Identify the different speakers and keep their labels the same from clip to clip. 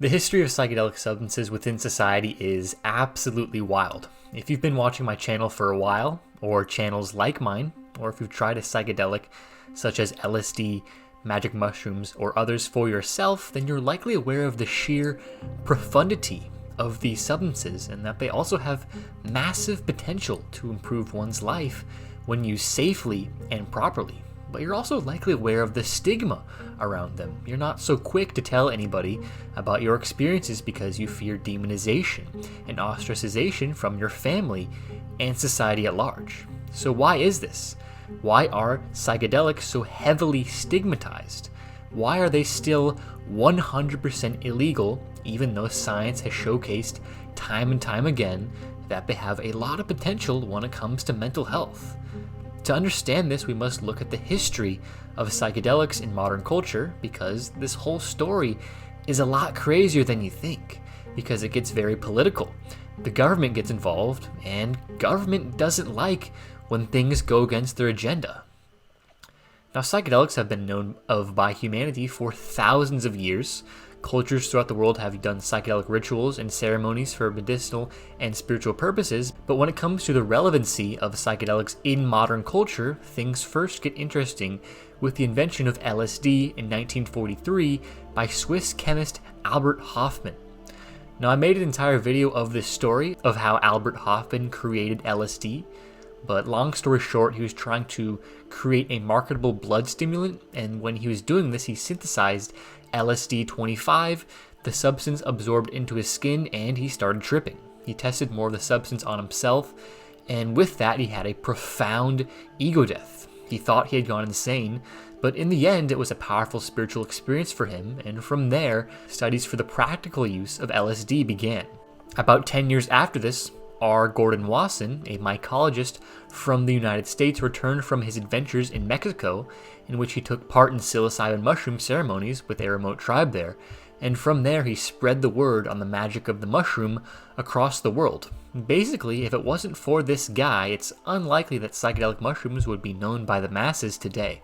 Speaker 1: The history of psychedelic substances within society is absolutely wild. If you've been watching my channel for a while, or channels like mine, or if you've tried a psychedelic such as LSD, magic mushrooms, or others for yourself, then you're likely aware of the sheer profundity of these substances and that they also have massive potential to improve one's life when used safely and properly. But you're also likely aware of the stigma around them. You're not so quick to tell anybody about your experiences because you fear demonization and ostracization from your family and society at large. So why is this? Why are psychedelics so heavily stigmatized? Why are they still 100% illegal, even though science has showcased time and time again that they have a lot of potential when it comes to mental health? To understand this, we must look at the history of psychedelics in modern culture, because this whole story is a lot crazier than you think, because it gets very political. The government gets involved, and government doesn't like when things go against their agenda. Now, psychedelics have been known of by humanity for thousands of years. Cultures throughout the world have done psychedelic rituals and ceremonies for medicinal and spiritual purposes, but when it comes to the relevancy of psychedelics in modern culture, things first get interesting with the invention of LSD in 1943 by Swiss chemist Albert Hofmann. Now, I made an entire video of this story of how Albert Hofmann created LSD, but long story short, he was trying to create a marketable blood stimulant, and when he was doing this, he synthesized LSD-25, the substance absorbed into his skin, and he started tripping. He tested more of the substance on himself, and with that, he had a profound ego death. He thought he had gone insane, but in the end, it was a powerful spiritual experience for him, and from there, studies for the practical use of LSD began. About 10 years after this, R. Gordon Wasson, a mycologist from the United States, returned from his adventures in Mexico, in which he took part in psilocybin mushroom ceremonies with a remote tribe there, and from there he spread the word on the magic of the mushroom across the world. Basically, if it wasn't for this guy, it's unlikely that psychedelic mushrooms would be known by the masses today.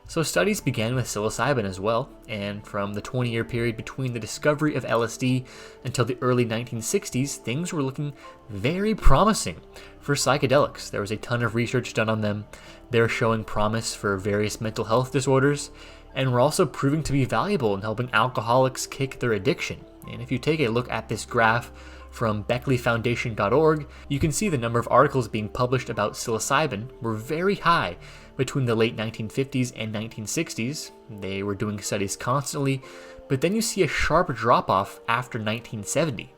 Speaker 1: So studies began with psilocybin as well, and from the 20-year period between the discovery of LSD until the early 1960s, things were looking very promising for psychedelics. There was a ton of research done on them. They were showing promise for various mental health disorders, and were also proving to be valuable in helping alcoholics kick their addiction. And if you take a look at this graph from beckleyfoundation.org, you can see the number of articles being published about psilocybin were very high between the late 1950s and 1960s. They were doing studies constantly, but then you see a sharp drop-off after 1970.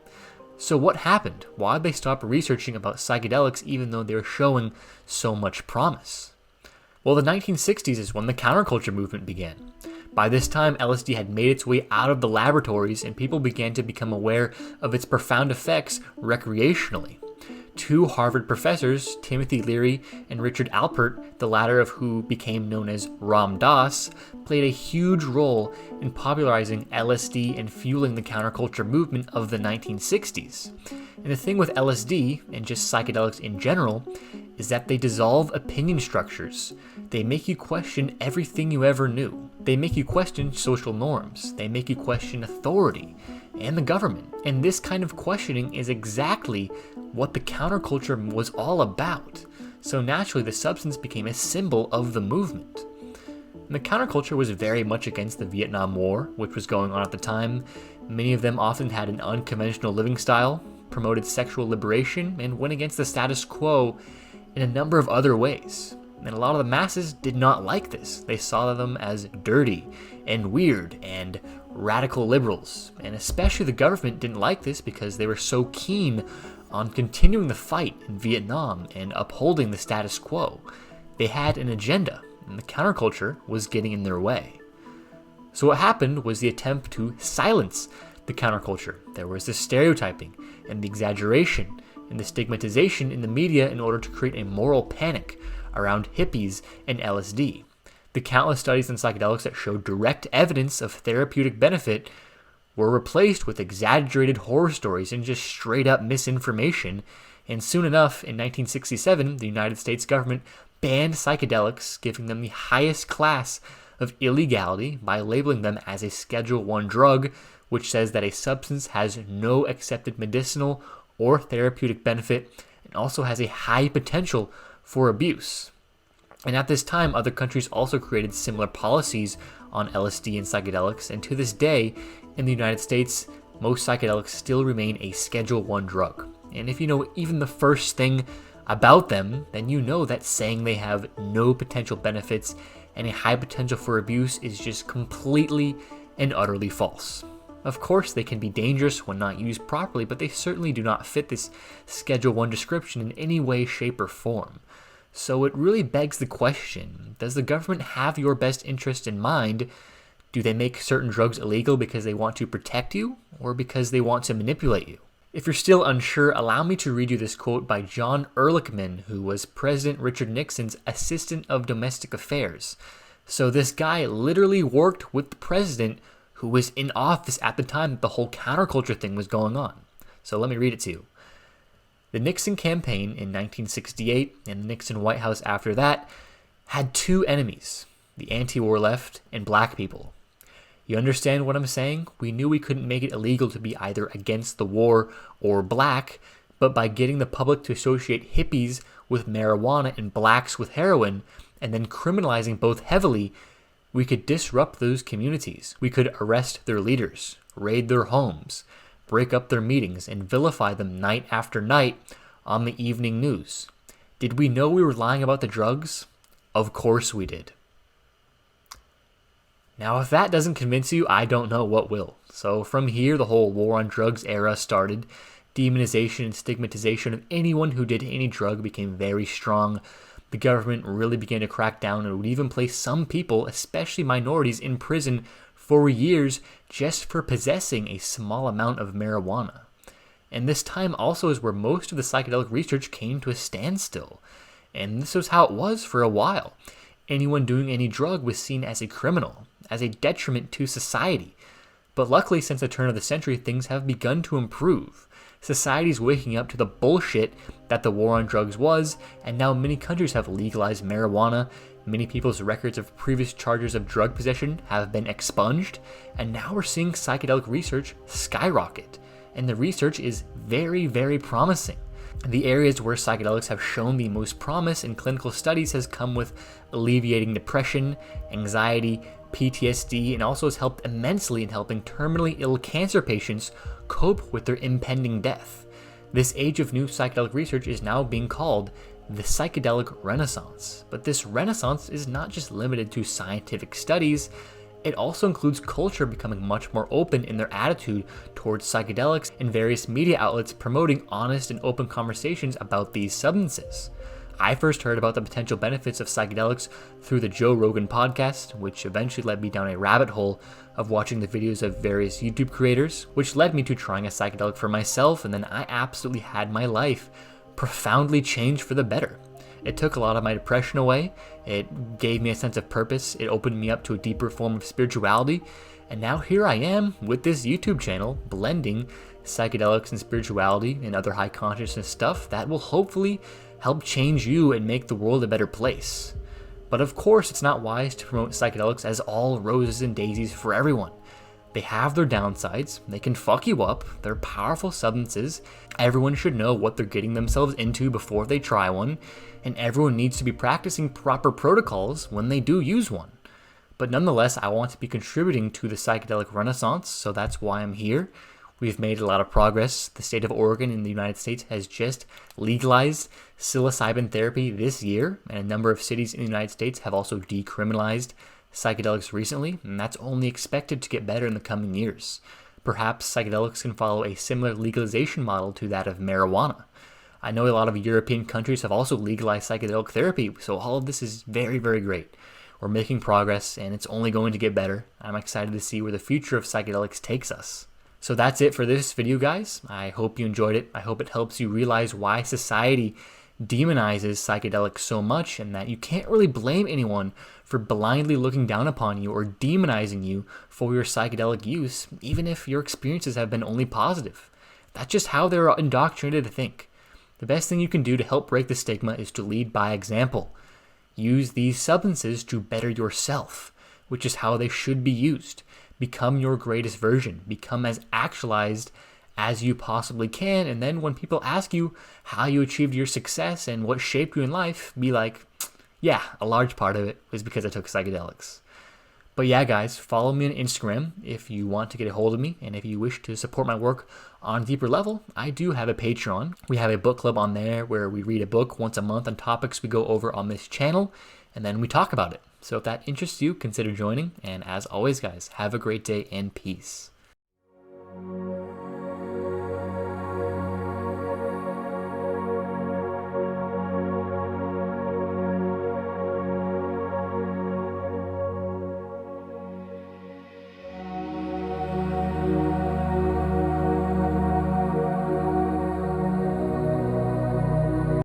Speaker 1: So what happened? Why did they stop researching about psychedelics even though they were showing so much promise? Well, the 1960s is when the counterculture movement began. By this time, LSD had made its way out of the laboratories and people began to become aware of its profound effects recreationally. Two Harvard professors, Timothy Leary and Richard Alpert, the latter of who became known as Ram Dass, played a huge role in popularizing LSD and fueling the counterculture movement of the 1960s. And the thing with LSD, and just psychedelics in general, is that they dissolve opinion structures. They make you question everything you ever knew. They make you question social norms. They make you question authority and the government. And this kind of questioning is exactly what the counterculture was all about. So naturally, the substance became a symbol of the movement. And the counterculture was very much against the Vietnam War, which was going on at the time. Many of them often had an unconventional living style, promoted sexual liberation, and went against the status quo in a number of other ways. And a lot of the masses did not like this. They saw them as dirty and weird and radical liberals. And especially the government didn't like this because they were so keen on continuing the fight in Vietnam and upholding the status quo. They had an agenda, and the counterculture was getting in their way. So what happened was the attempt to silence the counterculture. There was the stereotyping and the exaggeration and the stigmatization in the media in order to create a moral panic around hippies and LSD. The countless studies on psychedelics that showed direct evidence of therapeutic benefit were replaced with exaggerated horror stories and just straight up misinformation, and soon enough, in 1967, the United States government banned psychedelics, giving them the highest class of illegality by labeling them as a Schedule I drug which says that a substance has no accepted medicinal or therapeutic benefit and also has a high potential for abuse. And at this time, other countries also created similar policies on LSD and psychedelics, and to this day, in the United States, most psychedelics still remain a Schedule 1 drug. And if you know even the first thing about them, then you know that saying they have no potential benefits and a high potential for abuse is just completely and utterly false. Of course, they can be dangerous when not used properly, but they certainly do not fit this Schedule 1 description in any way, shape, or form. So it really begs the question, does the government have your best interest in mind? Do they make certain drugs illegal because they want to protect you, or because they want to manipulate you? If you're still unsure, allow me to read you this quote by John Ehrlichman, who was President Richard Nixon's Assistant of Domestic Affairs. So this guy literally worked with the president who was in office at the time that the whole counterculture thing was going on. So let me read it to you. The Nixon campaign in 1968 and the Nixon White House after that had two enemies, the anti-war left and black people. You understand what I'm saying? We knew we couldn't make it illegal to be either against the war or black, but by getting the public to associate hippies with marijuana and blacks with heroin, and then criminalizing both heavily, we could disrupt those communities. We could arrest their leaders, raid their homes, break up their meetings, and vilify them night after night on the evening news. Did we know we were lying about the drugs? Of course we did. Now, if that doesn't convince you, I don't know what will. So from here, the whole war on drugs era started. Demonization and stigmatization of anyone who did any drug became very strong. The government really began to crack down and would even place some people, especially minorities, in prison for years just for possessing a small amount of marijuana. And this time also is where most of the psychedelic research came to a standstill. And this was how it was for a while. Anyone doing any drug was seen as a criminal, as a detriment to society. But luckily, since the turn of the century, things have begun to improve. Society's waking up to the bullshit that the war on drugs was, and now many countries have legalized marijuana. Many people's records of previous charges of drug possession have been expunged, and now we're seeing psychedelic research skyrocket. And the research is very, very promising. The areas where psychedelics have shown the most promise in clinical studies has come with alleviating depression, anxiety, PTSD, and also has helped immensely in helping terminally ill cancer patients cope with their impending death. This age of new psychedelic research is now being called the psychedelic renaissance. But this renaissance is not just limited to scientific studies. It also includes culture becoming much more open in their attitude towards psychedelics and various media outlets promoting honest and open conversations about these substances. I first heard about the potential benefits of psychedelics through the Joe Rogan podcast, which eventually led me down a rabbit hole of watching the videos of various YouTube creators, which led me to trying a psychedelic for myself, and then I absolutely had my life profoundly changed for the better. It took a lot of my depression away, it gave me a sense of purpose, it opened me up to a deeper form of spirituality, and now here I am with this YouTube channel blending psychedelics and spirituality and other high consciousness stuff that will hopefully help change you and make the world a better place. But of course, it's not wise to promote psychedelics as all roses and daisies for everyone. They have their downsides, they can fuck you up, they're powerful substances, everyone should know what they're getting themselves into before they try one, and everyone needs to be practicing proper protocols when they do use one. But nonetheless, I want to be contributing to the psychedelic renaissance, so that's why I'm here. We've made a lot of progress. The state of Oregon in the United States has just legalized psilocybin therapy this year, and a number of cities in the United States have also decriminalized psychedelics recently, and that's only expected to get better in the coming years. Perhaps psychedelics can follow a similar legalization model to that of marijuana. I know a lot of European countries have also legalized psychedelic therapy, so all of this is very, very great. We're making progress, and it's only going to get better. I'm excited to see where the future of psychedelics takes us. So that's it for this video, guys. I hope you enjoyed it. I hope it helps you realize why society demonizes psychedelics so much, and that you can't really blame anyone for blindly looking down upon you or demonizing you for your psychedelic use, even if your experiences have been only positive. That's just how they're indoctrinated to think. The best thing you can do to help break the stigma is to lead by example. Use these substances to better yourself, which is how they should be used. Become your greatest version. Become as actualized as you possibly can. And then when people ask you how you achieved your success and what shaped you in life, be like, yeah, a large part of it was because I took psychedelics. But yeah, guys, follow me on Instagram if you want to get a hold of me. And if you wish to support my work on a deeper level, I do have a Patreon. We have a book club on there where we read a book once a month on topics we go over on this channel, and then we talk about it. So if that interests you, consider joining. And as always, guys, have a great day and peace.